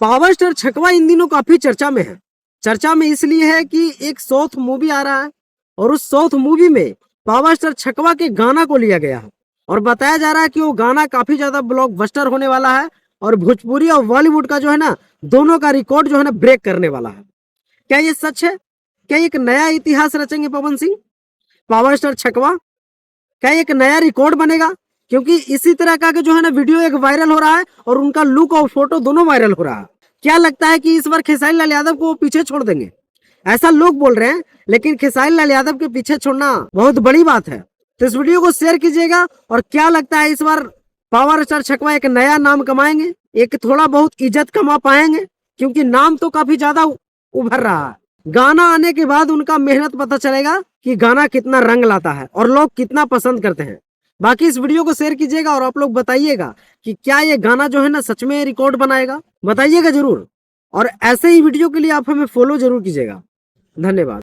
Power star छकवा इन दिनों काफी चर्चा में है। चर्चा में इसलिए है कि एक साउथ मूवी आ रहा है और उस साउथ मूवी में पावर स्टार छकवा के गाना को लिया गया है और बताया जा रहा है कि वो गाना काफी ज्यादा ब्लॉकबस्टर होने वाला है और भोजपुरी और बॉलीवुड का जो है ना दोनों का रिकॉर्ड जो है ना ब्रेक करने वाला है। क्या ये सच है? क्या एक नया इतिहास रचेंगे पवन सिंह पावर स्टार छकवा? क्या एक नया रिकॉर्ड बनेगा? क्योंकि इसी तरह का जो है ना वीडियो एक वायरल हो रहा है और उनका लुक और फोटो दोनों वायरल हो रहा है। क्या लगता है कि इस बार खेसारी लाल यादव को पीछे छोड़ देंगे? ऐसा लोग बोल रहे हैं, लेकिन खेसारी लाल यादव के पीछे छोड़ना बहुत बड़ी बात है। तो इस वीडियो को शेयर कीजिएगा। और क्या लगता है इस बार पावर स्टार छकवा एक नया नाम कमाएंगे, एक थोड़ा बहुत इज्जत कमा पाएंगे? क्योंकि नाम तो काफी ज्यादा उभर रहा है। गाना आने के बाद उनका मेहनत पता चलेगा कि गाना कितना रंग लाता है और लोग कितना पसंद करते हैं। बाकी इस वीडियो को शेयर कीजिएगा और आप लोग बताइएगा कि क्या ये गाना जो है ना सच में रिकॉर्ड बनाएगा, बताइएगा जरूर। और ऐसे ही वीडियो के लिए आप हमें फॉलो जरूर कीजिएगा। धन्यवाद।